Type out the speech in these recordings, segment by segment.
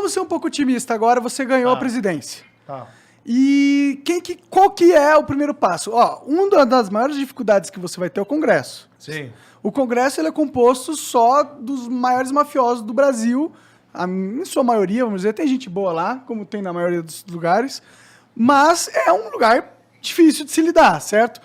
vamos ser um pouco otimistas agora, você ganhou a presidência. Tá. E qual que é o primeiro passo? Ó, uma das maiores dificuldades que você vai ter é o Congresso. Sim. O Congresso ele é composto só dos maiores mafiosos do Brasil, em sua maioria, vamos dizer, tem gente boa lá, como tem na maioria dos lugares, mas é um lugar difícil de se lidar, certo?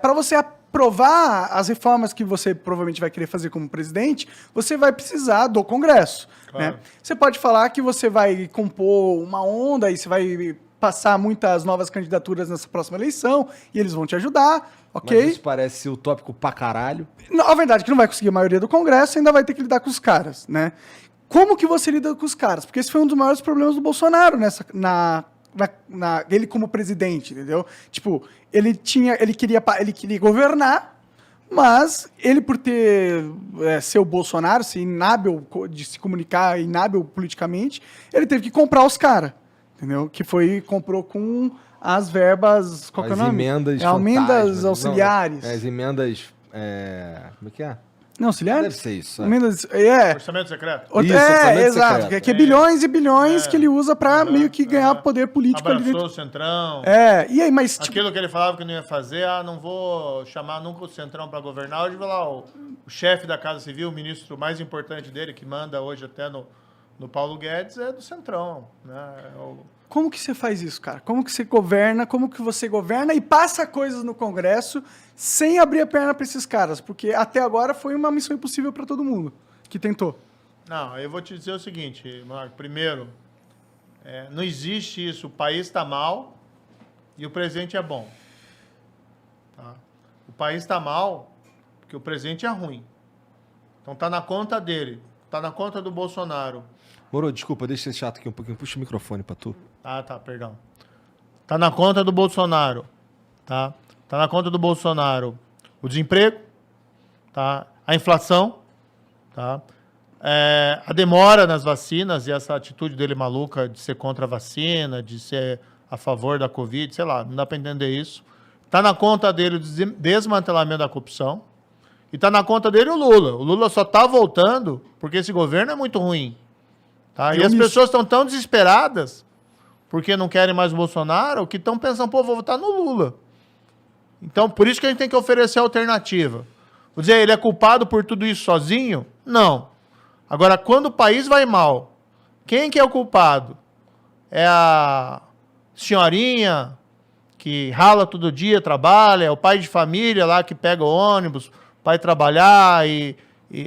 Para você aprovar as reformas que você provavelmente vai querer fazer como presidente, você vai precisar do Congresso. Claro. Né? Você pode falar que você vai compor uma onda e você vai passar muitas novas candidaturas nessa próxima eleição e eles vão te ajudar, ok? Mas isso parece utópico pra caralho. A verdade é que não vai conseguir a maioria do Congresso e ainda vai ter que lidar com os caras, né? Como que você lida com os caras? Porque esse foi um dos maiores problemas do Bolsonaro ele como presidente, entendeu? Tipo, ele queria governar, mas ele por ser o Bolsonaro, ser inábil de se comunicar, inábil politicamente, ele teve que comprar os caras, entendeu? Comprou com as verbas, qual que é o nome? Emendas emendas auxiliares. As emendas, como é que é? Não, auxiliares? Deve ser isso. Emendas, Orçamento secreto. Isso, orçamento exato. secreto. Que é bilhões e bilhões que ele usa pra meio que ganhar poder político ali Abraçou dentro. o Centrão. E aí, mas tipo, Aquilo que ele falava que não ia fazer, não vou chamar nunca o Centrão para governar. Hoje vai lá o chefe da Casa Civil, o ministro mais importante dele, que manda hoje até no Paulo Guedes, é do Centrão. Né? como que você faz isso, cara? Como que você governa e passa coisas no Congresso sem abrir a perna pra esses caras? Porque até agora foi uma missão impossível pra todo mundo que tentou. Não, eu vou te dizer o seguinte, Marco. Primeiro, não existe isso. O país está mal e o presidente é bom. Tá? O país está mal porque o presidente é ruim. Então tá na conta dele. Tá na conta do Bolsonaro. Moro, desculpa, deixa esse chato aqui um pouquinho. Puxa o microfone pra tu. Tá, perdão. Tá na conta do Bolsonaro. Tá na conta do Bolsonaro o desemprego, tá? A inflação, tá? A demora nas vacinas e essa atitude dele maluca de ser contra a vacina, de ser a favor da Covid, sei lá, não dá para entender isso. Tá na conta dele o desmantelamento da corrupção e tá na conta dele o Lula. O Lula só tá voltando porque esse governo é muito ruim. Tá? E as pessoas estão tão desesperadas porque não querem mais o Bolsonaro que estão pensando, pô, vou votar no Lula. Então, por isso que a gente tem que oferecer alternativa. Vou dizer, ele é culpado por tudo isso sozinho? Não. Agora, quando o país vai mal, quem que é o culpado? É a senhorinha que rala todo dia, trabalha, é o pai de família lá que pega o ônibus, vai trabalhar e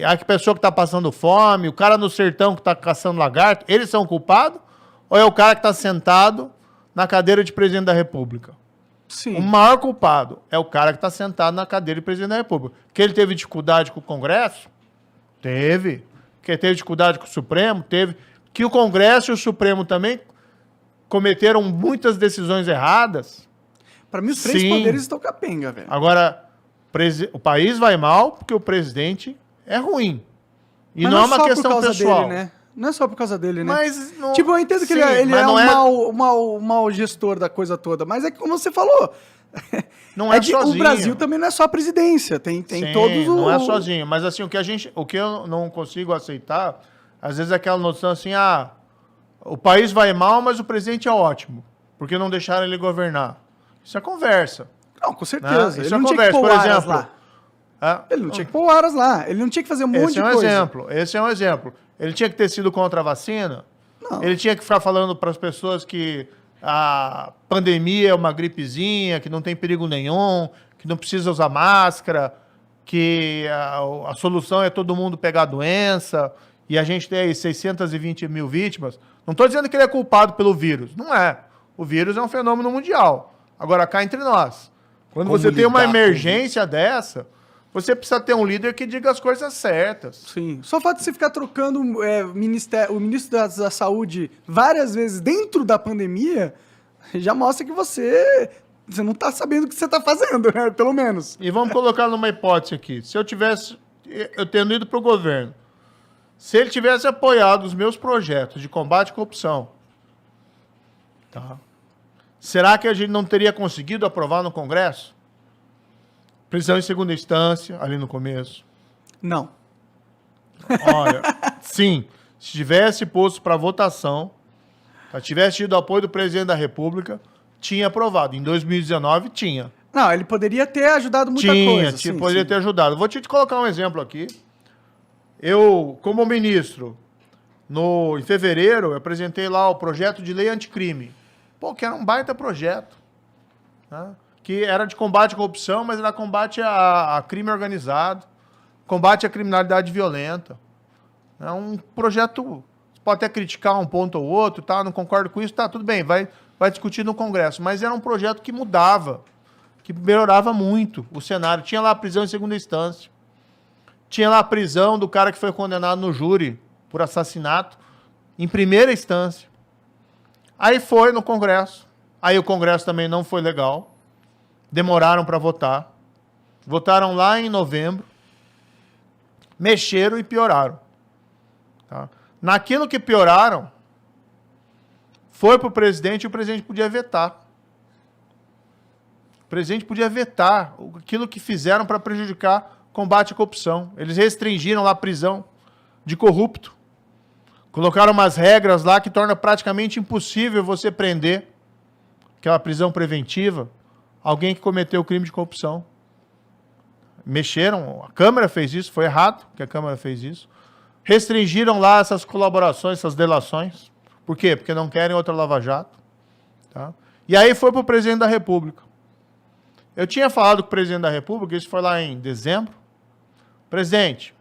a pessoa que está passando fome, o cara no sertão que está caçando lagarto, eles são culpados? Ou é o cara que está sentado na cadeira de presidente da República? Sim. O maior culpado é o cara que está sentado na cadeira de presidente da República. Que ele teve dificuldade com o Congresso? Teve. Que ele teve dificuldade com o Supremo? Teve. Que o Congresso e o Supremo também cometeram muitas decisões erradas? Pra mim, os três poderes estão capenga, velho. Agora, o país vai mal porque o presidente é ruim. E Mas não é uma só por questão causa pessoal. dele, né? Não é só por causa dele, né? Mas não... Tipo, eu entendo que Sim, ele mas é não um mau gestor da coisa toda, mas é que, como você falou, Não é sozinho. o Brasil também não é só a presidência, tem Sim, todos os... não é sozinho, mas assim, o que eu não consigo aceitar, às vezes é aquela noção assim, o país vai mal, mas o presidente é ótimo, porque não deixaram ele governar. Isso é conversa. Não, com certeza. Né? Ele Isso é não tinha conversa, que pôr por Aras exemplo. lá. Ele não tinha que pôr Aras lá. Ele não tinha que fazer um monte de coisa. Esse é um exemplo. Ele tinha que ter sido contra a vacina? Não. Ele tinha que ficar falando para as pessoas que a pandemia é uma gripezinha, que não tem perigo nenhum, que não precisa usar máscara, que a solução é todo mundo pegar a doença, e a gente tem aí 620 mil vítimas. Não estou dizendo que ele é culpado pelo vírus. Não é. O vírus é um fenômeno mundial. Agora, cá entre nós, quando você tem uma emergência dessa, você precisa ter um líder que diga as coisas certas. Sim. Só o fato de você ficar trocando o ministro da Saúde várias vezes dentro da pandemia já mostra que você não está sabendo o que você está fazendo, né? Pelo menos. E vamos colocar numa hipótese aqui. Se eu tendo ido para o governo, se ele tivesse apoiado os meus projetos de combate à corrupção, tá? Será que a gente não teria conseguido aprovar no Congresso? Prisão em segunda instância, ali no começo. Não. Olha, sim. se tivesse posto para votação, se tivesse tido o apoio do presidente da República, tinha aprovado. Em 2019, tinha. Não, ele poderia ter ajudado muita coisa. Poderia ter ajudado. Vou te colocar um exemplo aqui. Eu, como ministro, em fevereiro, eu apresentei lá o projeto de lei anticrime. Pô, que era um baita projeto. Né? Que era de combate à corrupção, mas era combate a crime organizado, combate à criminalidade violenta. É um projeto, você pode até criticar um ponto ou outro, tá? Não concordo com isso, tá, tudo bem, vai discutir no Congresso. Mas era um projeto que mudava, que melhorava muito o cenário. Tinha lá a prisão em segunda instância. Tinha lá a prisão do cara que foi condenado no júri por assassinato em primeira instância. Aí foi no Congresso. Aí o Congresso também não foi legal. Demoraram para votar. Votaram lá em novembro. Mexeram e pioraram. Tá? Naquilo que pioraram, foi para o presidente e o presidente podia vetar. O presidente podia vetar aquilo que fizeram para prejudicar o combate à corrupção. Eles restringiram lá a prisão de corrupto. Colocaram umas regras lá que torna praticamente impossível você prender, aquela prisão preventiva, alguém que cometeu crime de corrupção. Mexeram, a Câmara fez isso, foi errado que a Câmara fez isso. Restringiram lá essas colaborações, essas delações. Por quê? Porque não querem outra Lava Jato. Tá? E aí foi para o presidente da República. Eu tinha falado com o presidente da República, isso foi lá em dezembro. Presidente,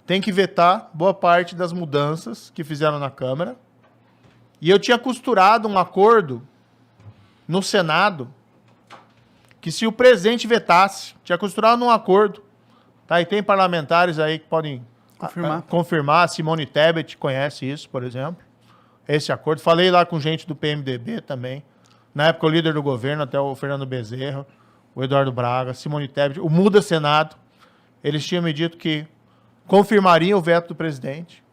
tem que vetar boa parte das mudanças que fizeram na Câmara. E eu tinha costurado um acordo no Senado que se o presidente vetasse, tinha costurado um acordo, tá? E tem parlamentares aí que podem confirmar. Simone Tebet conhece isso, por exemplo, esse acordo. Falei lá com gente do PMDB também, na época o líder do governo, até o Fernando Bezerra, o Eduardo Braga, Simone Tebet, o Muda Senado, eles tinham me dito que confirmariam o veto do presidente.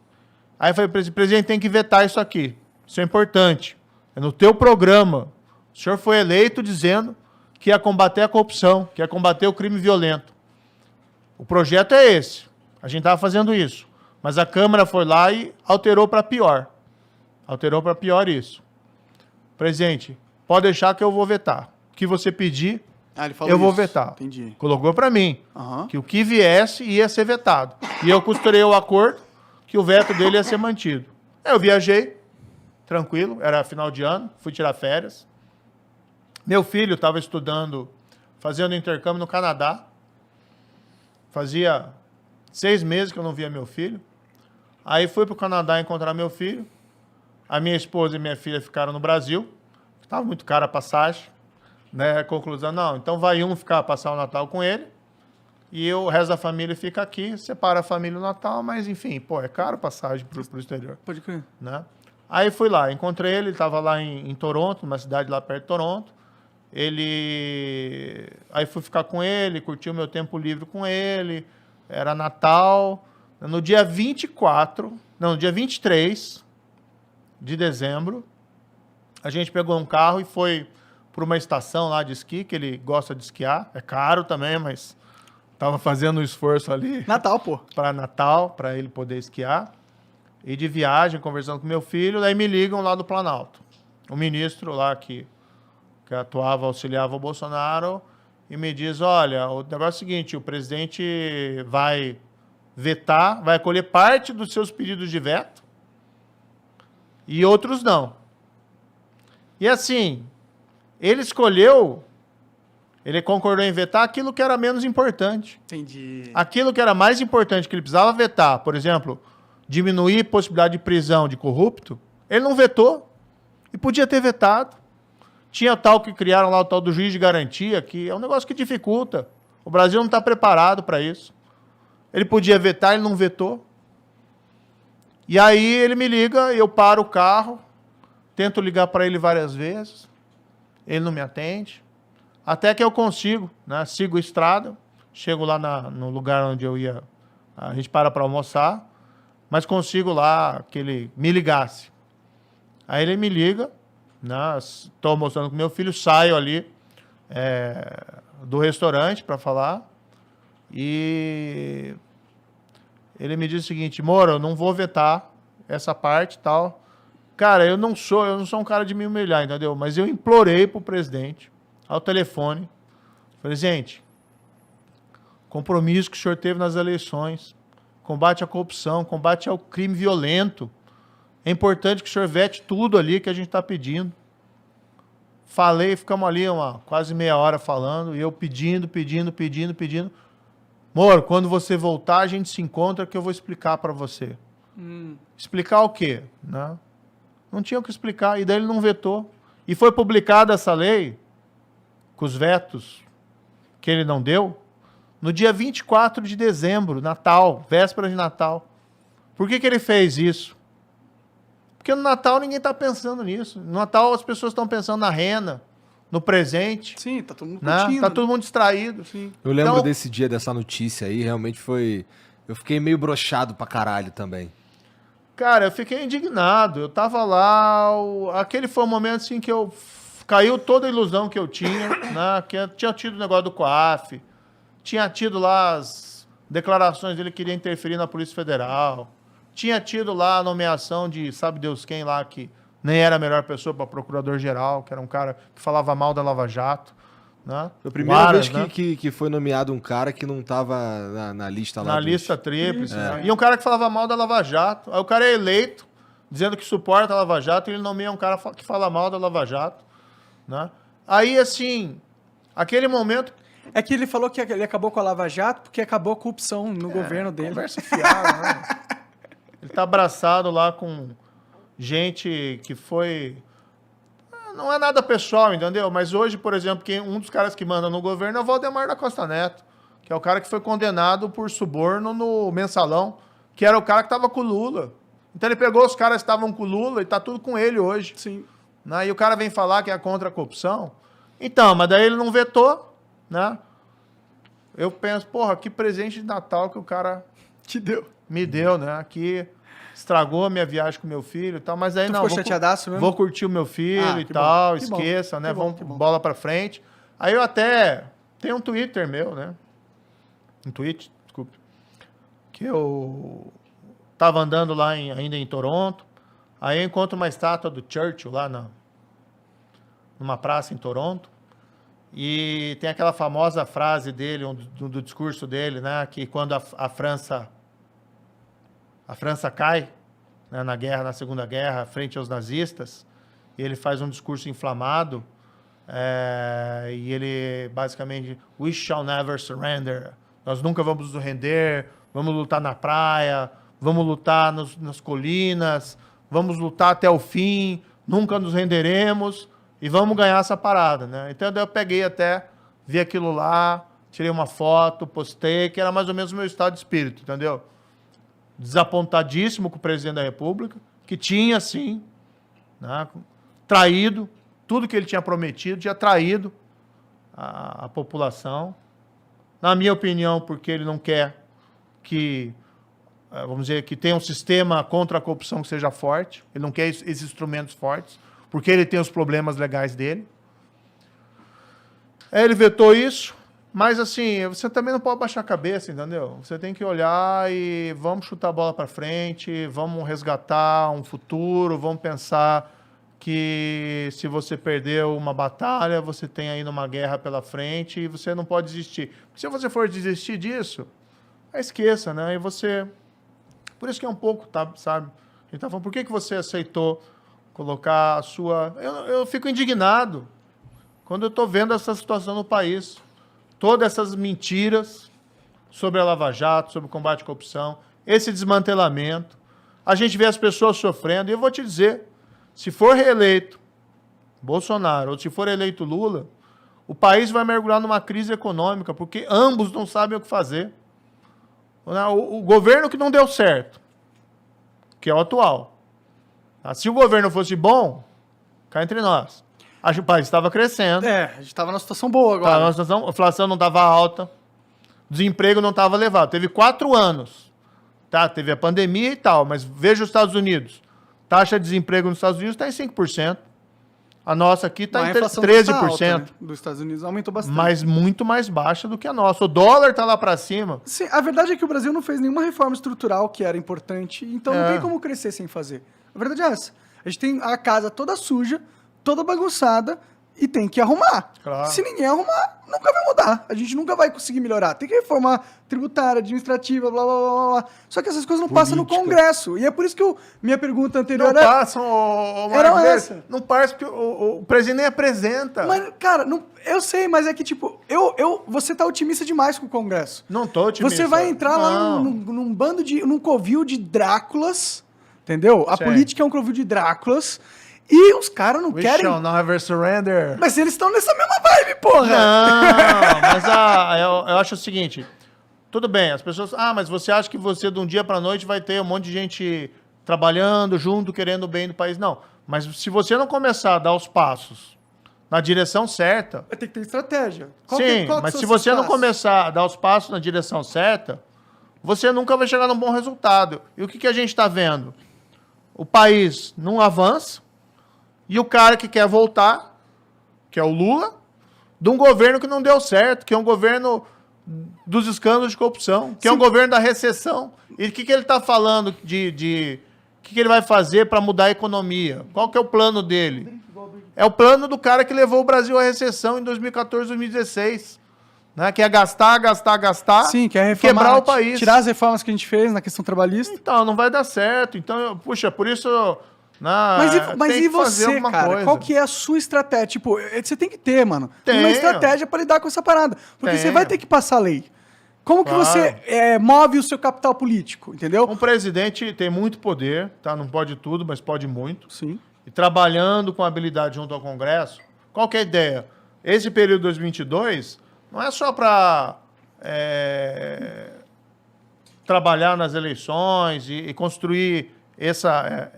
Aí eu falei, presidente, tem que vetar isso aqui, isso é importante, é no teu programa. O senhor foi eleito dizendo que ia combater a corrupção, que ia combater o crime violento. O projeto é esse. A gente estava fazendo isso. Mas a Câmara foi lá e alterou para pior. Alterou para pior isso. Presidente, pode deixar que eu vou vetar. O que você pedir, eu vou vetar. Entendi. Colocou para mim que o que viesse ia ser vetado. E eu costurei o acordo que o veto dele ia ser mantido. Eu viajei, tranquilo, era final de ano, fui tirar férias. Meu filho estava estudando, fazendo intercâmbio no Canadá. Fazia 6 meses que eu não via meu filho. Aí fui para o Canadá encontrar meu filho. A minha esposa e minha filha ficaram no Brasil. Estava muito cara a passagem. Né? Conclusão, não, então vai passar o Natal com ele. E o resto da família fica aqui. Separa a família no Natal, mas enfim, pô, é caro a passagem para o exterior. Pode crer. Né? Aí fui lá, encontrei ele estava lá em Toronto, uma cidade lá perto de Toronto. Aí fui ficar com ele, curti o meu tempo livre com ele, era Natal. No dia 23 de dezembro, a gente pegou um carro e foi para uma estação lá de esqui, que ele gosta de esquiar, é caro também, mas estava fazendo um esforço ali. Natal, pô. Para Natal, para ele poder esquiar. E de viagem, conversando com meu filho, daí me ligam lá do Planalto. O ministro lá que auxiliava o Bolsonaro, e me diz, olha, o negócio é o seguinte, o presidente vai vetar, vai acolher parte dos seus pedidos de veto, e outros não. E assim, ele concordou em vetar aquilo que era menos importante. Entendi. Aquilo que era mais importante, que ele precisava vetar, por exemplo, diminuir a possibilidade de prisão de corrupto, ele não vetou, e podia ter vetado. Tinha tal que criaram lá o tal do juiz de garantia, que é um negócio que dificulta. O Brasil não está preparado para isso. Ele podia vetar, ele não vetou. E aí ele me liga, eu paro o carro, tento ligar para ele várias vezes, ele não me atende. Até que eu consigo, né? Sigo a estrada, chego lá no lugar onde eu ia, a gente para almoçar, mas consigo lá que ele me ligasse. Aí ele me liga, estou almoçando com meu filho, saio ali do restaurante para falar e ele me disse o seguinte: Moro, eu não vou vetar essa parte e tal. Cara, eu não sou um cara de me humilhar, entendeu? Mas eu implorei pro presidente, ao telefone. Falei, gente, compromisso que o senhor teve nas eleições, combate à corrupção, combate ao crime violento. É importante que o senhor vete tudo ali que a gente está pedindo. Falei, ficamos ali quase meia hora falando, e eu pedindo. Moro, quando você voltar, a gente se encontra que eu vou explicar para você. Explicar o quê? Né? Não tinha o que explicar, e daí ele não vetou. E foi publicada essa lei, com os vetos que ele não deu, no dia 24 de dezembro, Natal, véspera de Natal. Por que ele fez isso? Porque no Natal ninguém está pensando nisso. No Natal as pessoas estão pensando na renda, no presente. Sim, tá todo mundo Né? curtindo. Tá todo mundo distraído. Sim. Eu lembro Então- desse dia, dessa notícia aí, realmente foi... Eu fiquei meio broxado pra caralho também. Cara, eu fiquei indignado. Eu tava lá, aquele foi o momento assim que caiu toda a ilusão que eu tinha, né? Que eu tinha tido o negócio do COAF, tinha tido lá as declarações dele que queria interferir na Polícia Federal, tinha tido lá a nomeação de sabe Deus quem lá, que nem era a melhor pessoa para procurador-geral, que era um cara que falava mal da Lava Jato. Né? Foi a primeira Aras, vez né? que foi nomeado um cara que não tava na lista lá. Na dos- lista tríplice. Né? E um cara que falava mal da Lava Jato. Aí o cara é eleito, dizendo que suporta a Lava Jato, e ele nomeia um cara que fala mal da Lava Jato. Né? Aí, assim, aquele momento... É que ele falou que ele acabou com a Lava Jato porque acabou a corrupção no governo dele. Conversa fiada, né? Ele tá abraçado lá com gente que foi... Não é nada pessoal, entendeu? Mas hoje, por exemplo, um dos caras que manda no governo é o Valdemar da Costa Neto, que é o cara que foi condenado por suborno no Mensalão, que era o cara que estava com o Lula. Então ele pegou os caras que estavam com o Lula e tá tudo com ele hoje. Sim. Né? E o cara vem falar que é contra a corrupção. Então, mas daí ele não vetou, né? Eu penso, porra, que presente de Natal que o cara Te deu. me deu, né? Que estragou a minha viagem com meu filho e tal, mas aí Tu não, ficou chateadaço mesmo? vou curtir o meu filho Ah, e que tal, bom, que bom, esqueça, né? que bom, Vamos que bom. bola pra frente. Aí eu até tenho um Twitter meu, né? Um tweet, desculpe. Que eu tava andando lá ainda em Toronto, aí eu encontro uma estátua do Churchill lá numa praça em Toronto, e tem aquela famosa frase dele, do discurso dele, né? Que quando a França cai, né, na Segunda Guerra, frente aos nazistas, e ele faz um discurso inflamado, e ele basicamente, we shall never surrender, nós nunca vamos nos render, vamos lutar na praia, vamos lutar nas colinas, vamos lutar até o fim, nunca nos renderemos, e vamos ganhar essa parada, né? Então daí eu peguei até, vi aquilo lá, tirei uma foto, postei, que era mais ou menos o meu estado de espírito, entendeu? Desapontadíssimo com o presidente da República, que tinha, sim, né, traído tudo que ele tinha prometido, tinha traído a população. Na minha opinião, porque ele não quer que, vamos dizer, que tenha um sistema contra a corrupção que seja forte, ele não quer esses instrumentos fortes, porque ele tem os problemas legais dele. Ele vetou isso, mas assim, você também não pode baixar a cabeça, entendeu? Você tem que olhar e vamos chutar a bola para frente, vamos resgatar um futuro, vamos pensar que se você perdeu uma batalha, você tem ainda uma guerra pela frente e você não pode desistir. Se você for desistir disso, esqueça, né? E você... Por isso que é um pouco, tá, sabe? A gente tá falando, por que você aceitou colocar a sua... Eu fico indignado quando eu estou vendo essa situação no país. Todas essas mentiras sobre a Lava Jato, sobre o combate à corrupção, esse desmantelamento. A gente vê as pessoas sofrendo. E eu vou te dizer, se for reeleito Bolsonaro ou se for eleito Lula, o país vai mergulhar numa crise econômica, porque ambos não sabem o que fazer. O governo que não deu certo, que é o atual. Se o governo fosse bom, cá entre nós, o país estava crescendo. A gente estava numa situação boa agora. Tava numa situação, a inflação não estava alta, o desemprego não estava elevado. Teve 4 anos. Tá? Teve a pandemia e tal, mas veja os Estados Unidos. Taxa de desemprego nos Estados Unidos está em 5%. A nossa aqui está Mas em a inflação 13%. tá alta, né? Dos Estados Unidos aumentou bastante. Mas muito mais baixa do que a nossa. O dólar tá lá para cima. Sim, a verdade é que o Brasil não fez nenhuma reforma estrutural que era importante, então não É. tem como crescer sem fazer. A verdade é essa. A gente tem a casa toda suja, toda bagunçada, e tem que arrumar. Claro. Se ninguém arrumar, nunca vai mudar. A gente nunca vai conseguir melhorar. Tem que reformar tributária, administrativa, blá, blá, blá, blá. Só que essas coisas não passam no Congresso. E é por isso que minha pergunta anterior Não era... passam, Era Marcos, essa. Não passa porque o presidente nem apresenta. Mas, cara, eu sei, mas é que, tipo, você tá otimista demais com o Congresso. Não tô otimista. Você vai entrar lá Não. num bando de... num covil de Dráculas, entendeu? A Sim. política é um covil de Dráculas e os caras não We querem... shall never surrender. Mas eles estão nessa mesma vibe, porra! Não, mas eu acho o seguinte, tudo bem, as pessoas... Ah, mas você acha que você de um dia para noite vai ter um monte de gente trabalhando junto, querendo o bem do país? Não, mas se você não começar a dar os passos na direção certa... Vai ter que ter estratégia. Sim, qual que mas são se esses você não passos? começar a dar os passos na direção certa, você nunca vai chegar num bom resultado. E o que a gente está vendo? O país não avança e o cara que quer voltar, que é o Lula, de um governo que não deu certo, que é um governo dos escândalos de corrupção, que é um governo da recessão. E o que ele está falando de o que ele vai fazer para mudar a economia? Qual que é o plano dele? É o plano do cara que levou o Brasil à recessão em 2014, 2016. Né? Que é gastar, Sim, quer reformar, quebrar o país. tirar as reformas que a gente fez na questão trabalhista. Então, não vai dar certo. Então, puxa, por isso... Mas tem e que fazer você, alguma cara? coisa. Qual que é a sua estratégia? Tipo, você tem que ter, mano, uma Tenho. estratégia pra lidar com essa parada. Porque você Tenho. vai ter que passar lei. Como que Claro. você move o seu capital político, entendeu? Um presidente tem muito poder, tá? Não pode tudo, mas pode muito. Sim. E trabalhando com habilidade junto ao Congresso, qual que é a ideia? Esse período 2022 não é só para trabalhar nas eleições e construir essa...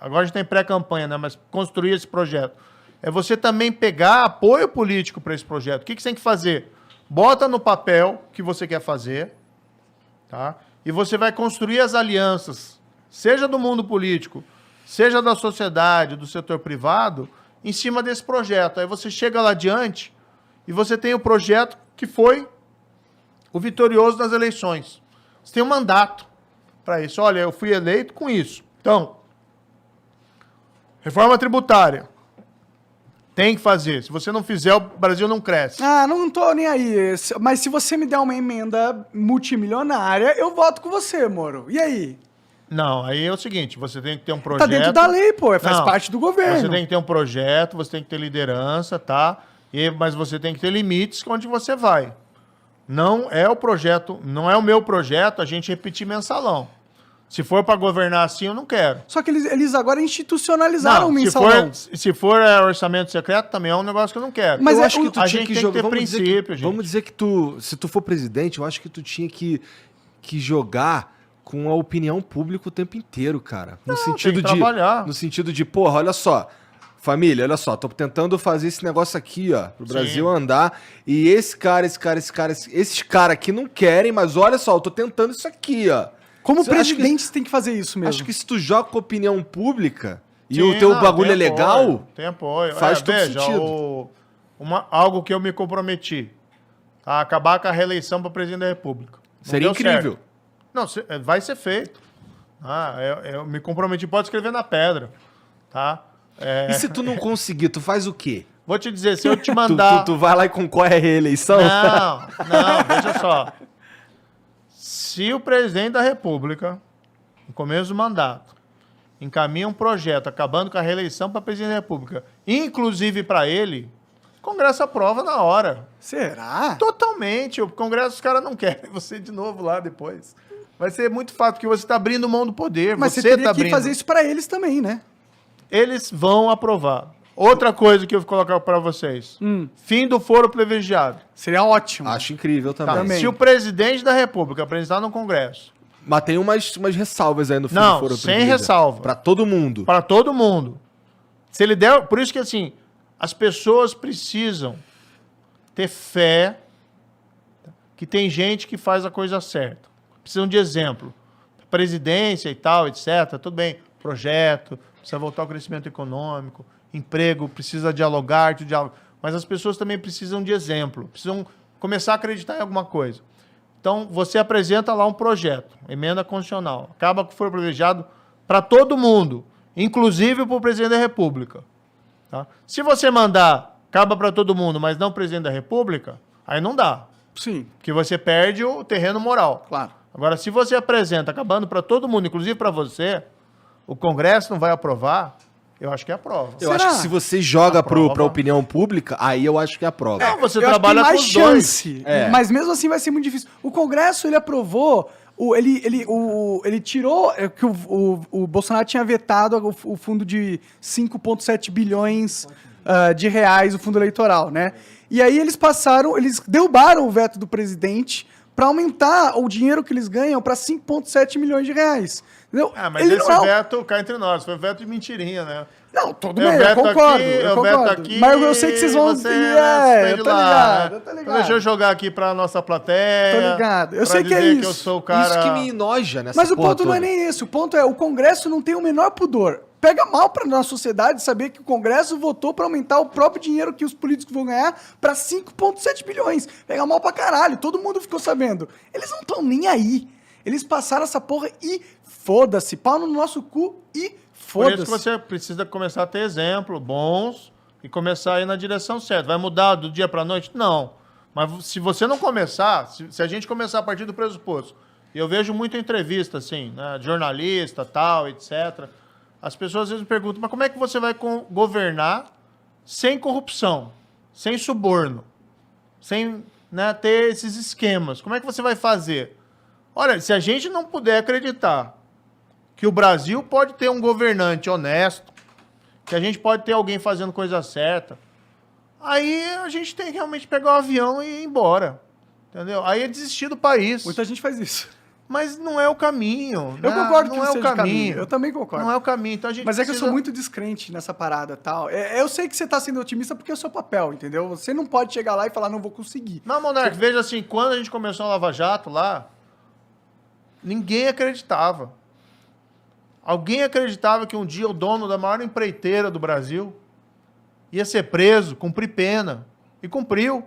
agora a gente tem pré-campanha, né? Mas construir esse projeto. É você também pegar apoio político para esse projeto. O que você tem que fazer? Bota no papel o que você quer fazer, tá? E você vai construir as alianças, seja do mundo político, seja da sociedade, do setor privado, em cima desse projeto. Aí você chega lá adiante e você tem o projeto que foi o vitorioso nas eleições. Você tem um mandato para isso. Olha, eu fui eleito com isso. Então, reforma tributária. Tem que fazer. Se você não fizer, o Brasil não cresce. Ah, não tô nem aí. Mas se você me der uma emenda multimilionária, eu voto com você, Moro. E aí? Não, aí é o seguinte, você tem que ter um projeto... Tá dentro da lei, pô. Faz Não, parte do governo. Você tem que ter um projeto, você tem que ter liderança, tá? Mas você tem que ter limites onde você vai. Não é o projeto, não é o meu projeto a gente repetir mensalão. Se for para governar assim, eu não quero. Só que eles agora institucionalizaram o Não, mensalão. se for orçamento secreto, também é um negócio que eu não quero. Mas eu é acho que tu a tinha gente que tem jogar. que ter princípio, gente. Vamos dizer que se tu for presidente, eu acho que tu tinha que jogar com a opinião pública o tempo inteiro, cara. No sentido tem que trabalhar. No sentido de, porra, olha só. Família, olha só, tô tentando fazer esse negócio aqui, ó, pro Brasil andar. E esses caras aqui não querem, mas olha só, eu tô tentando isso aqui, ó. Como Acho que- presidente, você tem que fazer isso mesmo. Acho que se tu joga com a opinião pública e Sim, o teu não, bagulho é tem legal, apoio, tem apoio. faz todo veja, sentido. algo que eu me comprometi. Tá? Acabar com a reeleição para presidente da República. Não seria deu incrível. certo. Não, vai ser feito. Eu me comprometi, pode escrever na pedra. Tá? E se tu não conseguir, tu faz o quê? Vou te dizer, se eu te Tu, mandar... tu vai lá e concorre à reeleição? Não, veja só. Se o presidente da República, no começo do mandato, encaminha um projeto acabando com a reeleição para presidente da República, inclusive para ele, o Congresso aprova na hora. Será? Totalmente. O Congresso, os caras não querem você de novo lá depois. Vai ser muito fácil, porque você está abrindo mão do poder. Mas você você teria tá que abrindo. fazer isso pra eles também, né? Eles vão aprovar. Outra coisa que eu vou colocar para vocês. Fim do foro privilegiado. Seria ótimo. Acho incrível Tá? também. Também. Se o presidente da República apresentar no Congresso, Mas tem umas ressalvas aí no fim Não, do foro sem privilegiado. ressalva. Pra todo mundo. para todo mundo, se ele der... Por isso que, assim, as pessoas precisam ter fé que tem gente que faz a coisa certa. Precisam de exemplo. Presidência e tal, etc. Tudo bem. Projeto, precisa voltar ao crescimento econômico. emprego, precisa dialogar, mas as pessoas também precisam de exemplo, precisam começar a acreditar em alguma coisa. Então, você apresenta lá um projeto, emenda constitucional, acaba que for privilegiado para todo mundo, inclusive para o presidente da República. Tá? Se você mandar, acaba para todo mundo, mas não o presidente da República, aí não dá, Sim, porque você perde o terreno moral. claro. Agora, se você apresenta, acabando para todo mundo, inclusive para você, o Congresso não vai aprovar, eu acho que é aprova. Eu Será? acho que se você joga Aprova. pra opinião pública, aí eu acho que aprova. Não, você Eu acho que trabalha tem com mais os dois. chance, É. mas mesmo assim vai ser muito difícil. O Congresso, ele aprovou, ele tirou que o Bolsonaro tinha vetado o fundo de 5,7 bilhões de reais, o fundo eleitoral, né? E aí eles derrubaram o veto do presidente para aumentar o dinheiro que eles ganham para 5,7 milhões de reais. Entendeu? Ah, mas Ele esse não é o- veto cai entre nós, foi veto de mentirinha, né? Não, tudo Eu bem, eu veto concordo, aqui, eu eu veto concordo. aqui, Mas eu sei que vocês vão... você eu responde tô lá. ligado, eu tô Então ligado. deixa eu jogar aqui pra nossa plateia. Tô ligado. Eu pra sei que é dizer isso. eu sou o cara... Isso que me enoja nessa Mas o porra ponto não é toda. nem esse. O ponto é, o Congresso não tem o menor pudor. Pega mal pra nossa sociedade saber que o Congresso votou pra aumentar o próprio dinheiro que os políticos vão ganhar pra 5,7 bilhões. Pega mal pra caralho. Todo mundo ficou sabendo. Eles não estão nem aí. Eles passaram essa porra e foda-se. Pau no nosso cu e Por isso que foda-se. você precisa começar a ter exemplos bons e começar a ir na direção certa. Vai mudar do dia pra noite? Não. Mas se você não começar, se a gente começar a partir do pressuposto, e eu vejo muita entrevista, assim, né, de jornalista, tal, etc., as pessoas às vezes me perguntam, mas como é que você vai governar sem corrupção, sem suborno, sem, né, ter esses esquemas? Como é que você vai fazer? Olha, se a gente não puder acreditar que o Brasil pode ter um governante honesto, que a gente pode ter alguém fazendo coisa certa, aí a gente tem que realmente pegar o avião e ir embora. Entendeu? Aí é desistir do país. Muita gente faz isso. Mas não é o caminho. Eu né? concordo não que é não o seja o caminho. caminho. Eu também concordo. Não é o caminho. Então a gente Mas é que eu sou precisa- muito descrente nessa parada tal. Eu sei que você tá sendo otimista porque é o seu papel, entendeu? Você não pode chegar lá e falar, não vou conseguir. Não, Monark, veja assim, quando a gente começou a Lava Jato lá, ninguém acreditava. Alguém acreditava que um dia o dono da maior empreiteira do Brasil ia ser preso, cumprir pena. E cumpriu.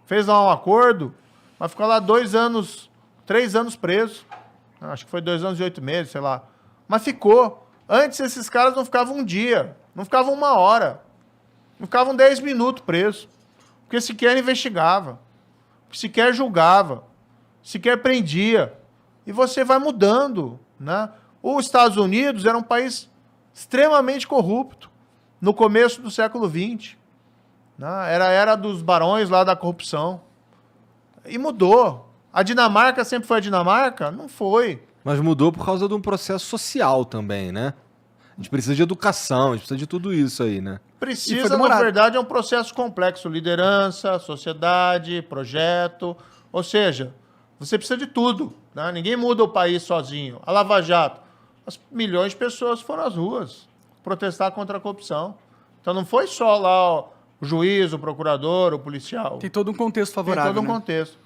Fez lá um acordo, mas ficou lá 2 anos, 3 anos preso. Acho que foi 2 anos e 8 meses, sei lá. Mas ficou. Antes esses caras não ficavam um dia, não ficavam 1 hora, não ficavam 10 minutos presos. Porque sequer investigava, sequer julgava, sequer prendia. E você vai mudando, né? Os Estados Unidos era um país extremamente corrupto no começo do século XX. Né? Era a era dos barões lá da corrupção. E mudou. A Dinamarca sempre foi a Dinamarca? Não foi. Mas mudou por causa de um processo social também, né? A gente precisa de educação, a gente precisa de tudo isso aí, né? E foi Precisa, na demorado. verdade, é um processo complexo. Liderança, sociedade, projeto. Ou seja, você precisa de tudo. Né? Ninguém muda o país sozinho. A Lava Jato. Milhões de pessoas foram às ruas protestar contra a corrupção. Então não foi só lá o juiz, o procurador, o policial. Tem todo um contexto Tem favorável, todo um né? contexto.